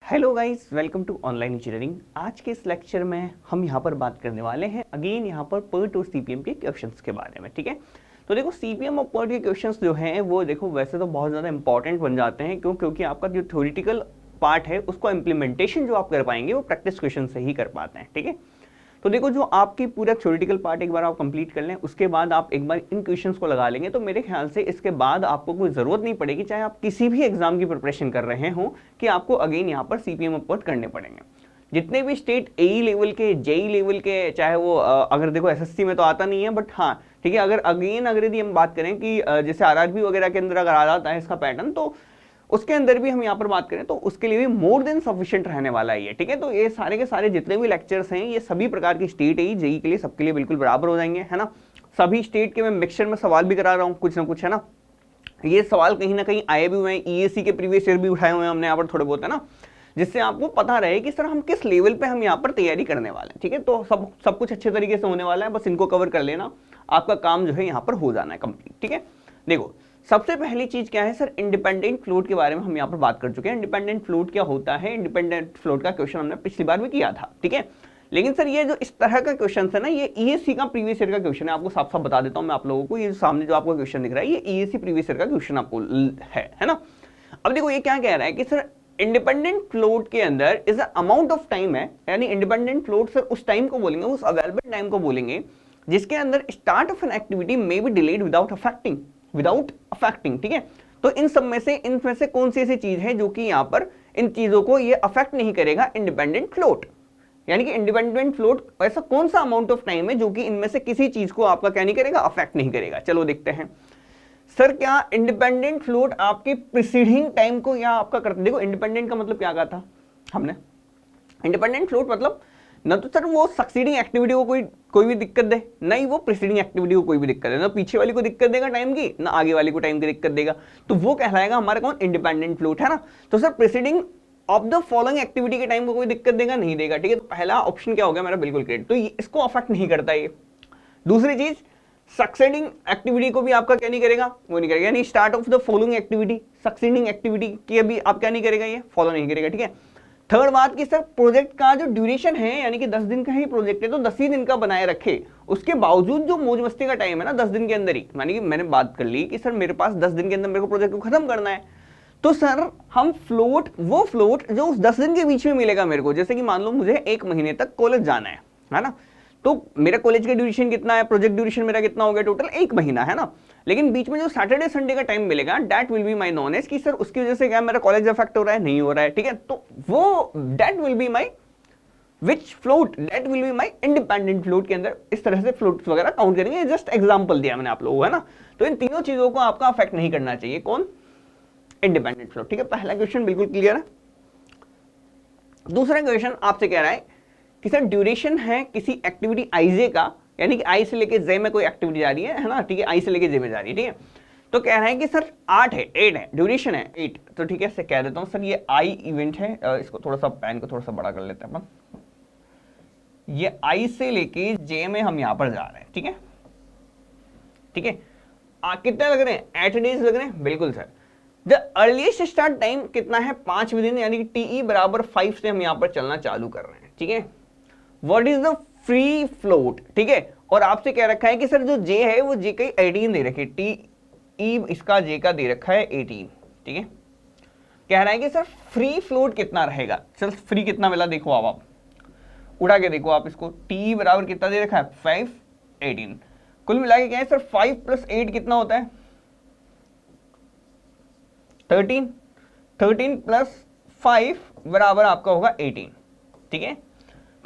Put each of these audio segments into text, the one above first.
Hello guys, welcome to online engineering. आज के इस लेक्चर में हम यहाँ पर बात करने वाले हैं अगेन यहाँ पर पर्ट और सीपीएम के क्वेश्चंस के बारे में। ठीक है, तो देखो सीपीएम और पर्ट के क्वेश्चंस जो हैं वो देखो वैसे तो बहुत ज़्यादा इंपॉर्टेंट बन जाते हैं। क्योंकि आपका जो थ्योरेटिकल पार्ट है उसको इम्प्लीमेंटेशन जो आप कर पाएंगे वो प्रैक्टिस क्वेश्चन से ही कर पाते हैं। ठीक है, तो देखो जो आपकी पूरा थ्योरेटिकल पार्ट एक बार आप कंप्लीट कर लें, उसके बाद आप एक बार इन क्वेश्चंस को लगा लेंगे तो मेरे ख्याल से इसके बाद आपको कोई ज़रूरत नहीं पड़ेगी, चाहे आप किसी भी एग्जाम की प्रिपरेशन कर रहे हो, कि आपको अगेन यहाँ पर सीपीएम अपोर्ट करने पड़ेंगे। जितने भी स्टेट एई लेवल के, जेई लेवल के, चाहे वो अगर देखो एसएससी में तो आता नहीं है, बट हाँ ठीक है, अगर यदि हम बात करें कि जैसे आरआरबी वगैरह के अंदर अगर आ जाता है इसका पैटर्न, तो उसके अंदर भी हम यहाँ पर बात करें तो उसके लिए भी मोर देन सफिशिएंट रहने वाला है ये। ठीक है, तो ये सारे के सारे जितने भी लेक्चर्स हैं ये सभी प्रकार की स्टेट है जेई के लिए, सबके लिए बिल्कुल बराबर हो जाएंगे, है ना। सभी स्टेट के मैं मिक्सचर में सवाल भी करा रहा हूँ कुछ ना कुछ, है ना। ये सवाल कहीं ना कहीं आए भी हुए हैं, ईएसी के प्रीवियस ईयर भी उठाए हुए हैं हमने यहाँ पर थोड़े बहुत, है ना, जिससे आपको पता रहे कि सर हम किस लेवल पे हम यहाँ पर तैयारी करने वाले हैं। ठीक है, तो सब कुछ अच्छे तरीके से होने वाला है, बस इनको कवर कर लेना, आपका काम जो है यहाँ पर हो जाना है कंप्लीट। ठीक है, देखो सबसे पहली चीज क्या है सर, इंडिपेंडेंट फ्लोट के बारे में हम यहाँ पर बात कर चुके हैं। इंडिपेंडेंट फ्लोट क्या होता है, इंडिपेंडेंट फ्लोट का क्वेश्चन हमने पिछली बार भी किया था। ठीक है, लेकिन सर ये जो इस तरह का क्वेश्चन है ना, ये ईएससी का प्रीवियस ईयर का क्वेश्चन है। आपको साफ साफ बता देता हूं मैं आप लोगों को, ये जो सामने जो आपको क्वेश्चन दिख रहा है ये ईएससी प्रीवियस ईयर का क्वेश्चन आपको है ना। अब देखो ये क्या कह रहा है कि सर इंडिपेंडेंट फ्लोट के अंदर इज अमाउंट ऑफ टाइम है, यानी इंडिपेंडेंट फ्लोट सर उस टाइम को बोलेंगे, उस अवेलेबल टाइम को बोलेंगे जिसके अंदर start of an activity may be delayed without affecting. ठीक है, तो इनमें से कौन सी ऐसी चीज है जो कि यहां पर इन चीजों को ये अफेक्ट नहीं करेगा इंडिपेंडेंट फ्लोट, यानी कि इंडिपेंडेंट फ्लोट ऐसा कौन सा अमाउंट ऑफ टाइम है जो कि इनमें से किसी चीज को आपका क्या नहीं करेगा, अफेक्ट नहीं करेगा। चलो देखते हैं सर, क्या इंडिपेंडेंट फ्लोट आपके प्रीसीडिंग टाइम को या आपका करते, देखो इंडिपेंडेंट का मतलब क्या कहा था हमने, इंडिपेंडेंट फ्लोट मतलब ना तो सर वो सक्सीडिंग एक्टिविटी को कोई भी दिक्कत दे, नहीं वो प्रीसीडिंग एक्टिविटी को कोई भी दिक्कत दे, ना पीछे वाली को दिक्कत देगा टाइम की, ना आगे वाली को टाइम की दिक्कत देगा, तो वो कहलाएगा हमारा कौन, इंडिपेंडेंट फ्लोट, है ना। तो sir preceding of the following activity के टाइम को कोई दिक्कत देगा, नहीं देगा। ठीक है, तो पहला ऑप्शन क्या हो गया मेरा, बिल्कुल करेक्ट, तो इसको अफेक्ट नहीं करता ये। दूसरी चीज, सक्सेडिंग एक्टिविटी को भी आपका क्या नहीं करेगा, वो नहीं करेगा, यानी start of the following activity, succeeding activity की अभी आप क्या नहीं करेगा, ये फॉलो नहीं करेगा। ठीक है, थर्ड बात की सर प्रोजेक्ट का जो ड्यूरेशन है, यानी कि 10 दिन का ही प्रोजेक्ट है तो 10 ही दिन का बनाए रखे, उसके बावजूद जो मौज मस्ती का टाइम है ना 10 दिन के अंदर ही, यानी कि मैंने बात कर ली कि सर मेरे पास 10 दिन के अंदर मेरे को प्रोजेक्ट को खत्म करना है, तो सर हम वो फ्लोट जो उस 10 दिन के बीच में मिलेगा मेरे को, जैसे कि मान लो मुझे 1 महीने तक कॉलेज जाना है ना, तो मेरा कॉलेज का ड्यूरेशन कितना है, प्रोजेक्ट ड्यूरेशन मेरा कितना हो गया, टोटल 1 महीना, है ना। लेकिन बीच में जो सैटरडे संडे का टाइम मिलेगा that will be my known as, कि सर उसकी वजह से क्या मेरा कॉलेज अफेक्ट हो रहा है, नहीं हो रहा है। ठीक है, तो वो that will be my which float, that will be my independent float के अंदर इस तरह से फ्लोट्स वगैरह काउंट करेंगे। जस्ट एग्जांपल दिया मैंने आप लोगों को, है ना। तो इन तीनों चीजों को आपका अफेक्ट नहीं करना चाहिए, कौन, इंडिपेंडेंट फ्लोट। ठीक है, पहला क्वेश्चन बिल्कुल क्लियर है। दूसरा क्वेश्चन आपसे कह रहा है कि सर ड्यूरेशन है किसी एक्टिविटी आईजे का, यानी कि आई से लेके जे में कोई एक्टिविटी जा रही है ना, ठीक है, आई से लेके जे में जा रही है। ठीक है, तो कह रहा है कि सर 8 है ड्यूरेशन है 8, तो ठीक है इससे कह देता हूं सर ये आई इवेंट है, इसको थोड़ा सा पेन को थोड़ा सा बड़ा कर लेते हैं अपन, ये आई से लेके जे में हम यहां पर जा रहे हैं। ठीक है, ठीक है, कितने लग रहे हैं, 8 डेज लग रहे हैं, बिल्कुल sir. The earliest start time कितना है, 5वें दिन, यानी कि टीई बराबर 5 से हम यहां पर चलना चालू कर रहे हैं। ठीक है, what is the free float, ठीक है, और आपसे कह रखा है कि सर जो जे है वो जे का 18 दे रखी है, टी ई इसका जे का दे रखा है 18। ठीक है, कह रहा है कि सर फ्री फ्लोट कितना रहेगा, सर फ्री कितना मिला देखो, आप उड़ा के देखो आप इसको, टी बराबर कितना दे रखा है 5 18, कुल मिला के क्या है सर 5 + 8 कितना होता है 13, 13 + 5 बराबर आपका होगा 18। ठीक है,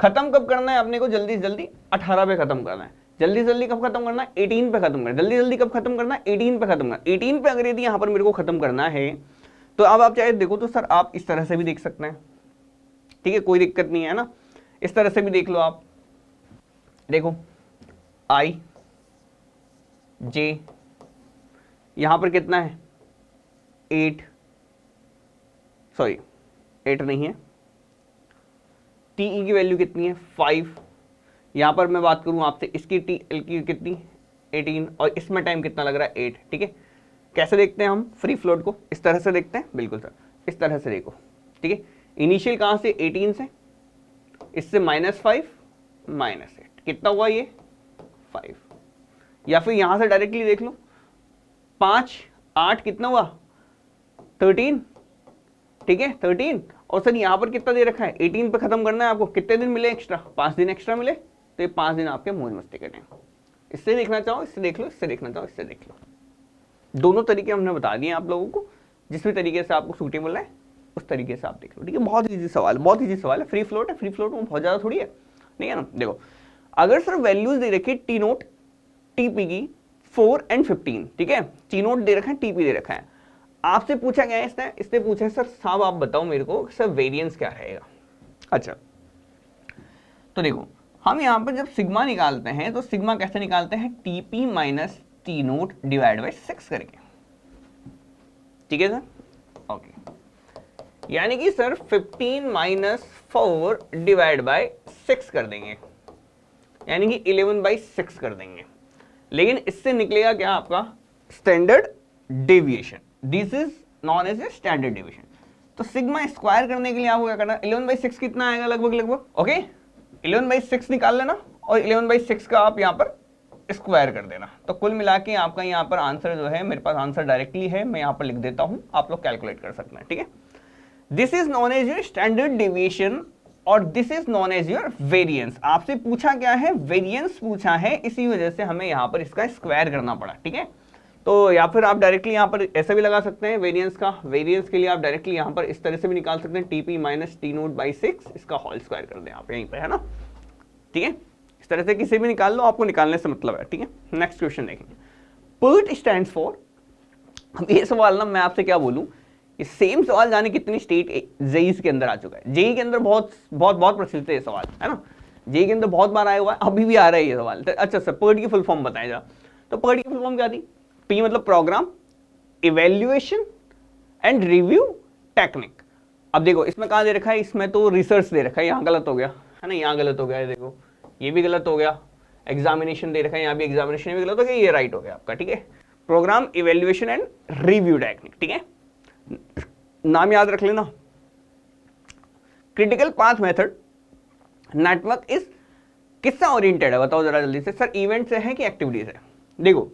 खत्म कब करना है अपने को, जल्दी से जल्दी 18 पे खत्म करना है, जल्दी से जल्दी कब खत्म करना है 18 पे खत्म करना है, जल्दी जल्दी कब खत्म करना है 18 पे खत्म करना है। 18 पे अगर यदि यहां पर मेरे को खत्म करना है तो अब आप चाहे देखो तो सर आप इस तरह से भी देख सकते हैं। ठीक है, कोई दिक्कत नहीं है ना, इस तरह से भी देख लो आप, देखो आई जे यहां पर कितना है 8, सॉरी 8 नहीं है, टीई की वैल्यू कितनी है 5, यहां पर मैं बात करूं आपसे इसकी टी एल की कितनी 18, और इसमें टाइम कितना लग रहा है 8। ठीक है, कैसे देखते हैं हम फ्री फ्लोट को, इस तरह से देखते हैं, बिल्कुल सर इस तरह से देखो। ठीक है, इनिशियल कहां से, 18 से, इससे -5 -8, कितना हुआ ये 5। या फिर यहां से डायरेक्टली देख लो, 5 8 कितना हुआ 13, ठीक है 13। और सर यहां पर कितना दे रखा है, 18 पे खत्म करना है आपको, कितने दिन मिले एक्स्ट्रा, 5 दिन एक्स्ट्रा मिले, तो ये 5 दिन आपके मौज मस्ती करें। इससे देखना चाहो इससे देख लो, इससे देखना चाहो इससे देख लो, दोनों तरीके हमने बता दिए आप लोगों को, जिस भी तरीके से आपको सूटेबल है उस तरीके से आप देख लो, ठीक है। बहुत इजी सवाल, बहुत इजी सवाल है, फ्री फ्लोट है, फ्री फ्लोट में बहुत ज्यादा थोड़ी है, ठीक है ना। देखो अगर सर वैल्यूज दे रखी टी नोट टीपी की 4 और 15, ठीक है, टी नोट दे रखा है, टीपी दे रखा है, आपसे पूछा गया है इसने पूछा है सर साहब आप बताओ मेरे को सर वेरिएंस क्या रहेगा। अच्छा तो देखो हम यहाँ पर जब सिग्मा निकालते हैं तो सिग्मा कैसे निकालते हैं, TP minus T note divide by 6 करके, ठीक है सर, ओके। यानी कि सर 15 माइनस 4 डिवाइड बाई 6 कर देंगे, यानी कि 11 बाई 6 कर देंगे। लेकिन इससे निकलेगा क्या आपका standard deviation, this is known as a standard deviation. तो सिग्मा स्क्वायर करने के लिए आपको क्या करना है, 11 बाई 6 कितना आएगा लगभग, ओके 11 बाई 6 निकाल लेना और 11 बाई 6 का आप यहाँ पर स्क्वायर कर देना, तो कुल मिला के आपका यहाँ पर आंसर जो है, मेरे पास आंसर डायरेक्टली है, मैं यहाँ पर लिख देता हूँ, आप लोग कैलकुलेट कर सकते हैं, ठीक है। This is known as your standard deviation और this is known as your variance. आपसे पूछा क्या है, वेरिएंस पूछा है, इसी वजह से हमें यहाँ पर इसका स्क्वायर करना पड़ा, ठीक है। तो या फिर आप डायरेक्टली यहाँ पर ऐसा भी लगा सकते हैं वेरिएंस का, वेरिएंस के लिए आप डायरेक्टली यहाँ पर इस तरह से भी निकाल सकते हैं, TP minus T note by 6, इसका होल स्क्वायर कर दें आप यहीं पे, है ना, ठीक है। इस तरह से किसी भी निकाल लो, आपको निकालने से मतलब है, ठीक है। नेक्स्ट क्वेश्चन देखेंगे, PERT स्टैंड्स फॉर, अब ये सवाल ना मैं आपसे क्या बोलूं, ये सेम सवाल जाने कितनी स्टेट जेई के अंदर आ चुका है, जेई के अंदर बहुत बहुत बहुत प्रचलित है ये सवाल, है ना, जेई के अंदर बहुत बार आया हुआ है, अभी भी आ रहा है ये सवाल। अच्छा सर PERT की फुल फॉर्म बताया जा, तो PERT की फुल फॉर्म क्या थी, P मतलब programme, evaluation and review technique. अब देखो इसमें कहाँ दे रखा है, इसमें तो रिसर्च दे रखा है, यहाँ गलत हो गया है ना, यहाँ गलत हो गया है, देखो ये भी गलत हो गया, एग्जामिनेशन दे रखा है, यहाँ भी एग्जामिनेशन भी गलत हो गया, ये राइट हो गया आपका, ठीक है। Programme, evaluation and review technique, ठीक है, नाम याद रख लेना। Critical path method network is किससे ओरिएंटेड है, बताओ जरा जल्दी से, सर इवेंट से है कि एक्टिविटी से। देखो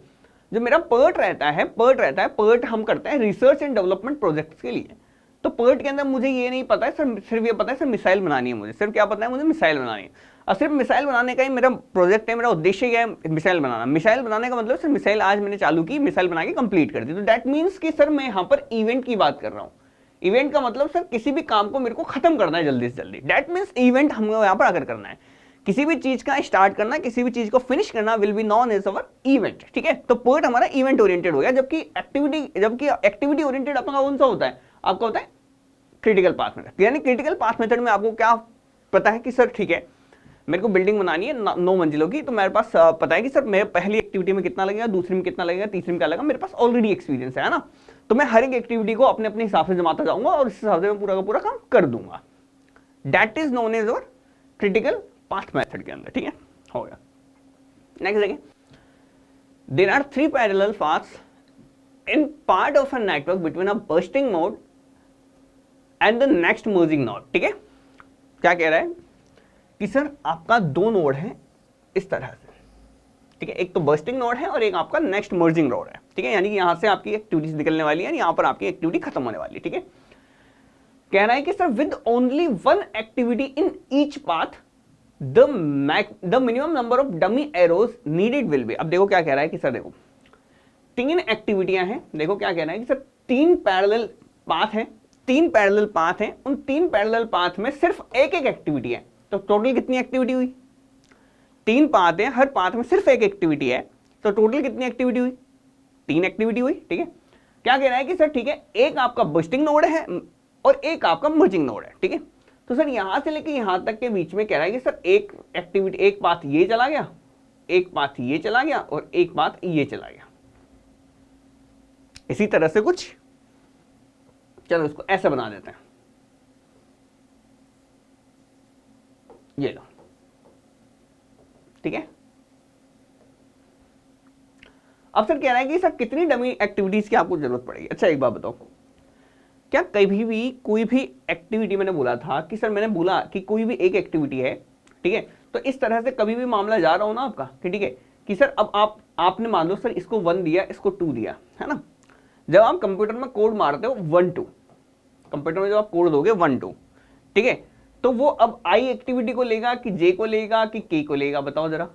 जो मेरा PERT रहता है, PERT हम करते हैं रिसर्च एंड डेवलपमेंट प्रोजेक्ट्स के लिए। तो PERT के अंदर मुझे ये नहीं पता है सर, सिर्फ ये पता है सर मिसाइल बनानी है मुझे, सिर्फ क्या पता है मुझे, मिसाइल बनानी है, और सिर्फ मिसाइल बनाने का ही मेरा प्रोजेक्ट है, मेरा उद्देश्य क्या है, मिसाइल बनाना। मिसाइल बनाने का मतलब सर मिसाइल आज मैंने चालू की, मिसाइल बना के कंप्लीट कर दी, तो दैट मीन्स कि सर मैं यहाँ पर इवेंट की बात कर रहा हूँ। इवेंट का मतलब सर किसी भी काम को मेरे को खत्म करना है जल्दी से जल्दी, दैट मीन्स इवेंट हमको यहाँ पर आकर करना है, किसी भी चीज का स्टार्ट करना, किसी भी चीज को फिनिश करना will be known as our event, ठीक है। तो PERT हमारा इवेंट ओरिएंटेड हो गया, जबकि एक्टिविटी ओरिएंटेड आपका कौन सा होता है, आपका होता है क्रिटिकल पाथ मेथड। यानी क्रिटिकल पाथ मेथड में आपको क्या पता है कि सर ठीक है मेरे को बिल्डिंग बनानी है 9 मंजिलों की, तो मेरे पास पता है कि सर मेरे पहली एक्टिविटी में कितना लगेगा, दूसरी में कितना लगेगा, तीसरी में क्या लगेगा, मेरे पास ऑलरेडी एक्सपीरियंस है ना, तो मैं हर एक एक्टिविटी को अपने अपने हिसाब से जमाता जाऊंगा और इस हिसाब से मैं पूरा का पूरा काम कर दूंगा, that is known as our critical path method के अंदर, ठीक है, हो गया। नेक्स्ट देखिए, there are 3 parallel paths in part of a network between a bursting node and the next merging node, ठीक है। क्या कह रहा है कि सर आपका 2 नोड है इस तरह से, ठीक है, एक तो बर्स्टिंग नोड है और एक आपका नेक्स्ट मर्जिंग नोड है, ठीक है, यानी कि यहां से आपकी एक्टिविटीज निकलने वाली है, यहां पर आपकी एक्टिविटी खत्म होने वाली है, ठीक है। कह रहा है कि sir with only 1 activity in each path the minimum number of dummy arrows needed will be. अब देखो क्या कह रहा है कि सर देखो 3 एक्टिविटियां हैं, देखो क्या कह रहा है कि सर 3 पैरेलल पाथ हैं, 3 पैरेलल पाथ हैं, उन 3 पैरेलल पाथ में सिर्फ एक एक्टिविटी है, तो टोटल कितनी एक्टिविटी हुई, 3 पाथ हैं, हर पाथ में सिर्फ एक एक्टिविटी है, तो टोटल कितनी एक्टिविटी हुई, 3 एक्टिविटी हुई, ठीक है। क्या कह रहा है कि सर ठीक है एक आपका बर्स्टिंग नोड है और एक आपका मर्जिंग नोड है, ठीक है। तो सर यहां से लेके यहां तक के बीच में कह रहा है कि सर एक एक्टिविटी, एक पाथ ये चला गया, एक पाथ ये चला गया और एक पाथ ये चला गया, इसी तरह से कुछ, चलो इसको ऐसे बना देते हैं, ये लो, ठीक है। अब सर कह रहा है कि सर कितनी डमी एक्टिविटीज की आपको जरूरत पड़ेगी। अच्छा एक बात बताओ, क्या कभी भी कोई भी एक्टिविटी, मैंने बोला था कि सर मैंने बोला कि कोई भी एक एक्टिविटी है, ठीक है, तो इस तरह से कभी भी मामला जा रहा हो ना आपका कि ठीक है कि सर अब आपने मान लो सर इसको 1 दिया, इसको 2 दिया, है ना। जब आप कंप्यूटर में कोड मारते हो 1 2, कंप्यूटर में जब आप कोड दोगे 1 2, ठीक है, तो वो अब आई एक्टिविटी को लेगा कि जे को लेगा कि के को लेगा, बताओ जरा।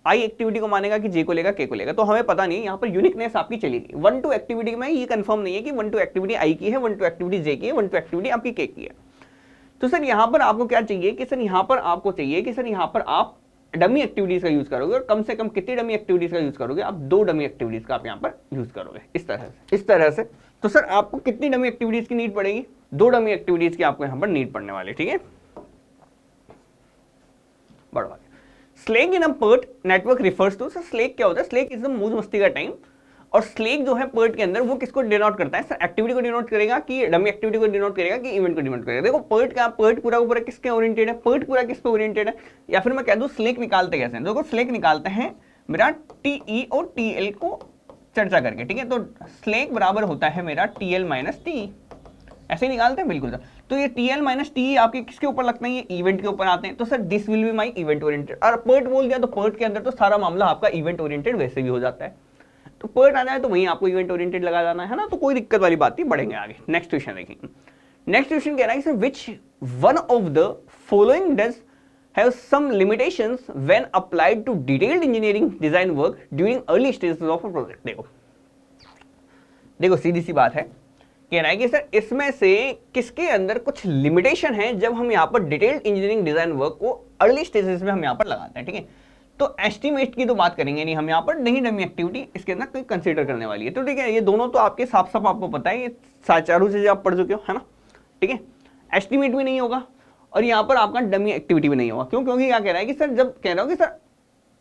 आई एक्टिविटी को मानेगा कि जे को लेगा, के को लेगा, तो हमें पता नहीं, यहाँ पर यूनिकनेस आपकी चलेगी। 1 2 एक्टिविटी में ये कंफर्म नहीं है कि 1 2 एक्टिविटी आई की है, 1 2 एक्टिविटी जे की है, 1 2 एक्टिविटी आपकी के की है। तो सर यहाँ पर आपको क्या चाहिए कि सर यहाँ पर आपको चाहिए कि सर यहाँ पर आप डमी एक्टिविटीज का यूज करोगे, और कम से कम कितनी डमी एक्टिविटीज का यूज करोगे, आप 2 डमी एक्टिविटीज का आप यहाँ पर यूज करोगे, इस तरह से। तो सर आपको कितनी डमी एक्टिविटीज की नीड पड़ेगी, 2 डमी एक्टिविटीज की आपको यहाँ पर नीड पड़ने वाली, ठीक है। बढ़वा slack in a PERT network refers to, sir slack क्या होता है, स्लेक इज द मौज मस्ती का टाइम, और स्लेक जो है पर्ट के अंदर वो किसको डिनोट करता है, सर एक्टिविटी को डिनोट करेगा कि डमी एक्टिविटी को डिनोट करेगा कि इवेंट को डिनोट करेगा। देखो पर्ट का पर्ट पूरा पूरा किसके ओरिएंटेड है, पर्ट पूरा किस पे ओरिएंटेड है, या फिर मैं कह दूं स्लेक निकालते कैसे हैं। देखो स्लेक निकालते हैं मेरा टीई और टीएल को चर्चा करके, ठीक है, तो स्लेक बराबर होता है मेरा टीएल माइनस टी, ऐसे ही निकालते हैं बिल्कुल। तो ये टीएल माइनस टी आपके किसके ऊपर लगते हैं, ये इवेंट के ऊपर आते हैं, तो sir this will be my event oriented. और पर्ट बोल दिया तो पर्ट के अंदर तो सारा मामला आपका इवेंट ओरिएंटेड वैसे भी हो जाता है, तो पर्ट आ जाए तो वहीं आपको इवेंट ओरिएंटेड लगा जाना है ना, तो कोई दिक्कत वाली बात नहीं, बढ़ेंगे आगे। नेक्स्ट क्वेश्चन देखेंगे। नेक्स्ट क्वेश्चन कह रहा है sir which one of the following does have some limitations when applied to detailed engineering design work during early stages of a project. देखो सीधी सी बात है, कह रहा है कि सर इसमें से किसके अंदर कुछ लिमिटेशन है जब हम यहाँ पर डिटेल्ड इंजीनियरिंग डिजाइन वर्क को अर्ली स्टेजेस में हम यहाँ पर लगाते हैं, ठीक है। तो एस्टिमेट की तो बात करेंगे नहीं हम यहाँ पर, नहीं डमी एक्टिविटी इसके अंदर कोई कंसीडर करने वाली है, तो ठीक है, ये दोनों तो आपके साफ साफ आपको पता है, ये चारों चीजें आप पढ़ चुके हो, है ना, ठीक है। एस्टिमेट भी नहीं होगा और यहाँ पर आपका डमी एक्टिविटी भी नहीं होगा, क्यों, क्योंकि क्या कह रहा है कि सर जब कह रहा हूँ कि सर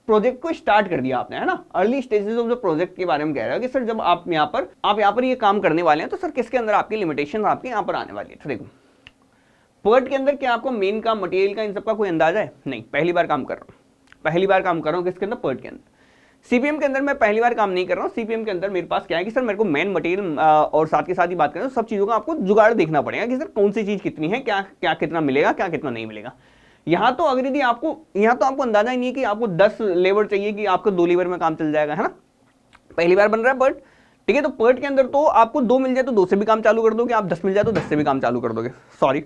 प्रोजेक्ट को स्टार्ट कर दिया आपने, है ना, early stages of the project के बारे में कह रहा है कि सर जब आप यहाँ पर ये काम करने वाले हैं, तो सर किसके अंदर आपकी लिमिटेशन आपके यहाँ पर आने वाली है। तो देखो पर्ट के अंदर क्या आपको मेन का, मटेरियल का, इन सबका कोई अंदाजा है नहीं, पहली बार काम कर रहा हूँ किसके अंदर, पर्ट के अंदर। सीपीएम के अंदर मैं पहली बार काम नहीं कर रहा हूँ, सीपीएम के अंदर मेरे पास क्या है कि सर मेरे को मेन मटेरियल और साथ के साथ ही बात करें तो सब चीजों का आपको जुगाड़ देखना पड़ेगा कि सर कौन सी चीज कितनी है, क्या क्या कितना मिलेगा, क्या कितना नहीं मिलेगा। यहाँ तो अगर यदि आपको अंदाजा ही नहीं है कि आपको 10 लेबर चाहिए कि आपको 2 लेबर में काम चल जाएगा, है ना, पहली बार बन रहा है पर्ट, ठीक है। तो पर्ट के अंदर तो आपको 2 मिल जाए तो 2 से भी काम चालू कर दोगे, आप 10 मिल जाए तो 10 से भी काम चालू कर दोगे, सॉरी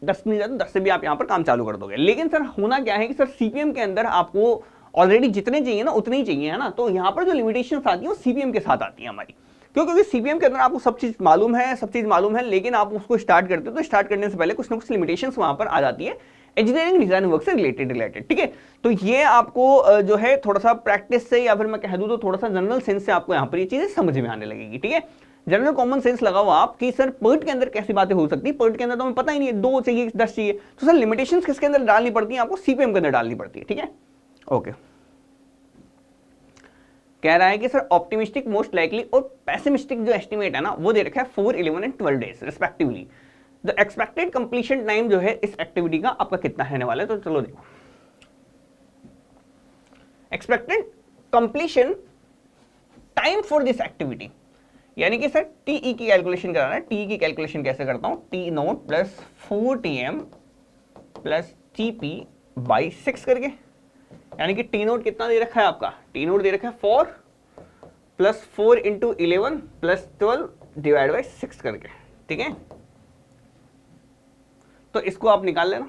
10 मिल जाए तो 10 से भी आप यहाँ पर काम चालू कर दोगे। लेकिन सर होना क्या है कि सर सीपीएम के अंदर आपको ऑलरेडी जितने चाहिए ना उतने ही चाहिए, है ना, तो यहाँ पर जो लिमिटेशन आती है वो सीपीएम के साथ आती है हमारी, क्योंकि सीपीएम के अंदर आपको सब चीज मालूम है, लेकिन आप उसको स्टार्ट करते हो तो स्टार्ट करने से पहले कुछ ना कुछ लिमिटेशंस वहां पर आ जाती है इंजीनियरिंग डिजाइन वर्क से रिलेटेड, ठीक है। तो ये आपको जो है थोड़ा सा प्रैक्टिस से या फिर मैं कह दूं तो थोड़ा सा जनरल सेंस से आपको यहाँ पर ये चीजें समझ में आने लगेगी, ठीक है। जनरल कॉमन सेंस लगाओ आप कि सर पर्ट के अंदर कैसी बातें हो सकती है, पर्ट के अंदर तो हमें पता ही नहीं है 2 चाहिए 10 चाहिए, तो सर लिमिटेशंस किसके अंदर डालनी पड़ती है, आपको सीपीएम के अंदर डालनी पड़ती है, ठीक है। ओके, कह रहा है कि सर ऑप्टिमिस्टिक, मोस्ट लाइकली और पेसिमिस्टिक जो एस्टिमेट है ना वो दे रखा है 4, 11 and 12 days respectively. The expected completion time जो है इस एक्टिविटी का आपका कितना रहने वाला है, तो चलो देखो expected completion time for this activity, यानी कि सर टीई की कैलकुलेशन कराना है। टीई की कैलकुलेशन कैसे करता हूं, T note plus 4tm plus TP by 6 करके, यानी कि टी नोट कितना दे रखा है आपका, टी नोट दे रखा है 4 plus 4 into 11 plus 12 divide by 6 करके, ठीक है। तो इसको आप निकाल लेना,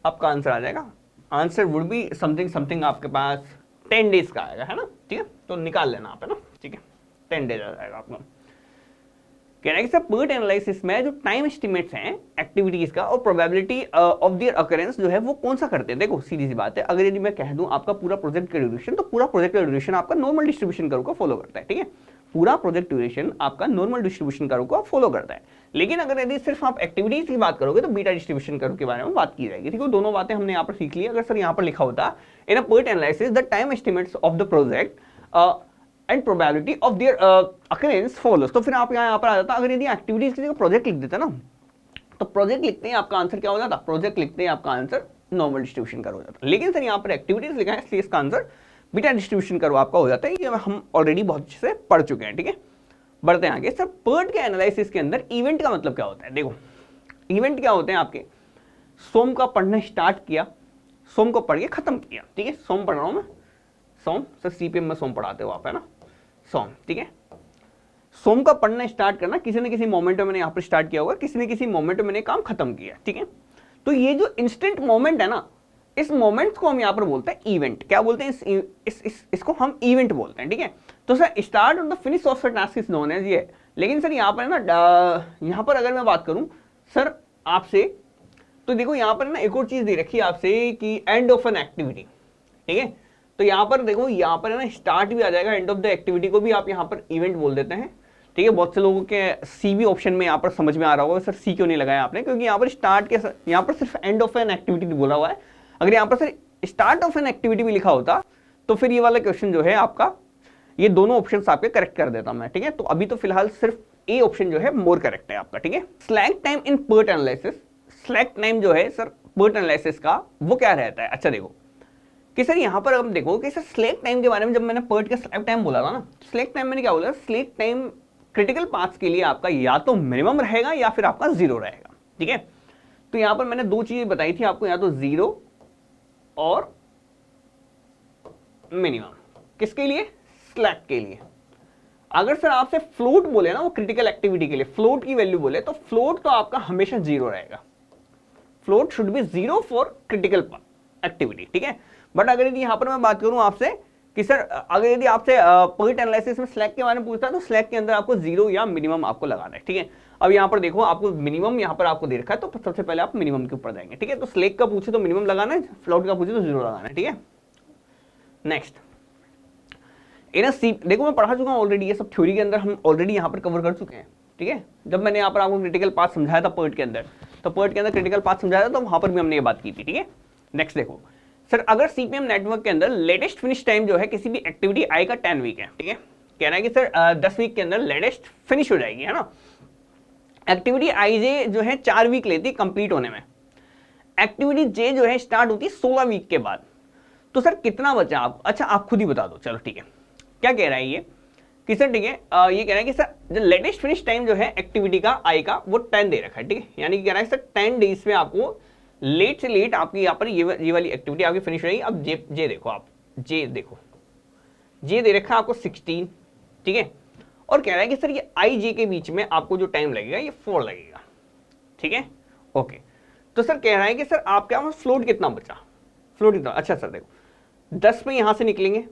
आपका आंसर आ जाएगा। आंसर वुड बी समथिंग आपके पास 10 डेज का आएगा, है ना, ठीक है। तो निकाल लेना आप, है ना, ठीक है, 10 डेज आ जाएगा आपको। कह रहा है कि सर पर्ट एनालिसिस में जो टाइम एस्टिमेट्स हैं एक्टिविटीज का और प्रोबेबिलिटी ऑफ देयर अकरेंस जो है वो कौन सा करते हैं। देखो सीधी सी बात है, अगर यदि मैं कह दूं आपका पूरा प्रोजेक्ट का ड्यूरेशन, तो पूरा प्रोजेक्ट का ड्यूरेशन आपका नॉर्मल डिस्ट्रीब्यूशन कर्व को फॉलो करता है, ठीक है। पूरा प्रोजेक्ट ड्यूरेशन आपका नॉर्मल डिस्ट्रीब्यूशन कर्व को फॉलो करता है। लेकिन अगर यदि सिर्फ आप एक्टिविटीज की बात करोगे तो बीटा डिस्ट्रीब्यूशन कर्व के बारे में बात की जाएगी, ठीक है। दोनों बातें हमने यहाँ पर सीख ली। अगर सर यहाँ पर लिखा होता in a PERT analysis the time estimates of the project and probability of their occurrence follows, तो फिर आप यहाँ पर आ जाता। अगर यदि एक्टिविटीज की जगह प्रोजेक्ट लिख देता ना, तो प्रोजेक्ट लिखते हैं आपका आंसर क्या हो जाता, प्रोजेक्ट लिखते हैं आपका आंसर नॉर्मल डिस्ट्रीब्यूशन कर्व हो जाता। लेकिन सर यहाँ पर एक्टिविटीज लिखा है इसलिए इसका आंसर बीटा डिस्ट्रीब्यूशन कर्व आपका हो जाता है। ये हम ऑलरेडी बहुत अच्छे से पढ़ चुके हैं, ठीक है। बढ़ते हैं आगे। सर पर्ट के एनालिसिस के अंदर इवेंट का मतलब क्या होता है? देखो इवेंट क्या होते हैं आपके, सोम का पढ़ना स्टार्ट किया, सोम को पढ़ के खत्म किया, ठीक है, सोम पढ़ रहा हूं मैं, सोम सर सीपीएम में सोम पढ़ाते हो आप, है ना, सोम, ठीक है। सोम का पढ़ना स्टार्ट करना, किसी न किसी मोमेंट में मैंने यहाँ पर स्टार्ट किया होगा, किसी न किसी मोमेंट में मैंने काम खत्म किया, ठीक है। तो ये जो इंस्टेंट मोमेंट है ना, इस मोमेंट को हम यहाँ पर बोलते हैं इवेंट। क्या बोलते हैं? इसको हम इवेंट बोलते हैं, ठीक है। तो सर स्टार्ट और the finish of the task is known as ये। लेकिन सर यहाँ पर ना, यहाँ पर अगर मैं बात करूँ सर आपसे, तो देखो यहाँ पर ना एक और चीज दे रखी है आपसे कि एंड ऑफ एन एक्टिविटी, ठीक है। तो यहाँ पर देखो, यहाँ पर है ना स्टार्ट भी आ जाएगा, एंड ऑफ द एक्टिविटी को भी आप यहाँ पर इवेंट बोल देते हैं, ठीक है। बहुत से लोगों के सी भी ऑप्शन में यहाँ पर समझ में आ रहा होगा सर सी क्यों नहीं लगाया आपने, क्योंकि यहाँ पर स्टार्ट के, यहाँ पर सिर्फ एंड ऑफ एन एक्टिविटी बोला हुआ है। अगर यहाँ पर sir start of an activity भी लिखा होता तो फिर ये वाला क्वेश्चन जो है आपका, ये दोनों ऑप्शन आपके करेक्ट कर देता मैं, ठीक है। तो अभी तो फिलहाल सिर्फ ए ऑप्शन जो है मोर करेक्ट है आपका, ठीक है। Slack time in PERT analysis, slack time जो है सर पर्ट एनालिसिस का वो क्या रहता है? अच्छा देखो कि सर यहाँ पर हम देखो कि सर स्लैक टाइम के बारे में, जब मैंने पर्ट का स्लैक टाइम बोला था ना, स्लैक टाइम मैंने क्या बोला, स्लैक टाइम क्रिटिकल पाथ्स के लिए आपका या तो मिनिमम रहेगा या फिर आपका जीरो रहेगा, ठीक है। तो यहाँ पर मैंने दो चीजें बताई थी आपको, या तो जीरो और मिनिमम, किसके लिए? स्लैक के लिए। अगर सर आपसे फ्लोट बोले ना, वो क्रिटिकल एक्टिविटी के लिए फ्लोट की वैल्यू बोले, तो फ्लोट तो आपका हमेशा जीरो रहेगा, float should be zero for critical activity, ठीक है। बट अगर यदि यहां पर मैं बात करूं आपसे कि सर अगर यदि आपसे पर्ट एनालिसिस में स्लैक के बारे में पूछता है, तो स्लैक के अंदर आपको जीरो या मिनिमम आपको लगाना है, ठीक है। अब यहाँ पर देखो आपको मिनिमम यहाँ पर आपको दे रखा है, तो सबसे पहले आप मिनिमम के ऊपर जाएंगे, ठीक है। तो स्लैक का पूछे तो मिनिमम लगाना है, फ्लोट का पूछे तो जीरो लगाना है, ठीक है। नेक्स्ट देखो मैं पढ़ा चुका हूं ऑलरेडी, ये सब थ्योरी के अंदर हम ऑलरेडी यहाँ पर कवर कर चुके हैं, ठीक है। जब मैंने यहाँ पर आपको क्रिटिकल पाथ समझाया था पर्ट के अंदर, तो पर्ट के अंदर क्रिटिकल पाथ समझाया था, तो वहां पर भी हमने ये बात की थी, ठीक है। नेक्स्ट देखो सर, अगर सीपीएम नेटवर्क के अंदर लेटेस्ट फिनिश टाइम जो है किसी भी एक्टिविटी आई का 10 वीक है, ठीक है, कह रहा है कि सर 10 वीक के अंदर लेटेस्ट फिनिश हो जाएगी, है ना। एक्टिविटी आई जे जो है 4 वीक लेती है कंप्लीट होने में, एक्टिविटी जे जो है स्टार्ट होती है 16 वीक के बाद। तो सर कितना बचा आप? अच्छा आप खुद ही बता दो, चलो ठीक है। क्या कह रहा है ये कि सर, ठीक है, ये कह रहा है कि सर जो लेटेस्ट फिनिश टाइम जो है एक्टिविटी का आई का वो 10 दे रखा है, ठीक है। यानी कि कह रहा है सर 10 डेज में आपको लेट से लेट आपकी यहाँ पर ये वाली एक्टिविटी आपकी फिनिश हो जाएगी। अब जे देखो, आप जे देखो, जे दे रखा है आपको 16, ठीक है। और कह रहा है कि सर ये आई जे के बीच में आपको जो टाइम लगेगा ये 4 लगेगा, ठीक है, ओके। तो सर कह रहा है कि सर आपके यहाँ फ्लोट कितना बचा, फ्लोट कितना? अच्छा सर देखो 10 पे यहाँ से निकलेंगे,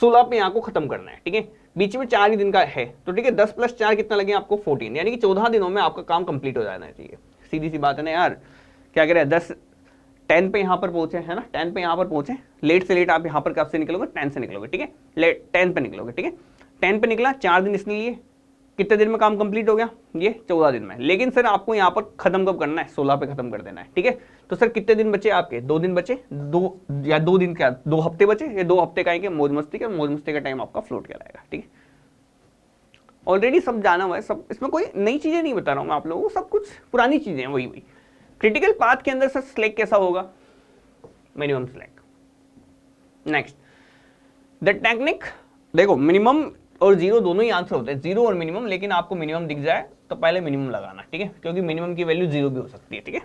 16 पे यहाँ को खत्म करना है, ठीक है, बीच में 4 ही दिन का है, तो ठीक है 10 + 4 कितना लगे आपको? 14, यानी कि 14 दिनों में आपका काम कंप्लीट हो जाना चाहिए। सीधी सी बात है ना यार, क्या कह रहे हैं 10 पे यहाँ पर पहुंचे, है ना, 10 पे यहाँ पर पहुंचे, लेट से लेट आप यहाँ पर कब से निकलोगे? 10 से निकलोगे, ठीक है, लेट 10 पे निकलोगे, ठीक है। 10 पे निकला, 4 दिन इसने लिए, कितने दिन में काम कंप्लीट हो गया? ये 14 दिन में। लेकिन सर आपको यहाँ पर खत्म कब करना है? 16 पे खत्म कर देना है, ठीक है। तो सर कितने दिन बचे आपके? 2 दिन बचे, 2 दिन क्या, 2 हफ्ते बचे, ये 2 हफ्ते का है मौज मस्ती का, मौज मस्ती का टाइम आपका फ्लोट कहलाएगा, ठीक है। ऑलरेडी सब जाना हुआ है, सब इसमें कोई नई चीजें नहीं बता रहा हूँ मैं आप लोगों को, सब कुछ पुरानी चीजें हैं, वही वही। क्रिटिकल पाथ के अंदर सर स्लैक कैसा होगा? Minimum slack. Next the technique, देखो मिनिमम और जीरो दोनों ही आंसर होते हैं, जीरो और मिनिमम, लेकिन आपको मिनिमम दिख जाए तो पहले मिनिमम लगाना, ठीक है, क्योंकि मिनिमम की वैल्यू जीरो भी हो सकती है, ठीक है।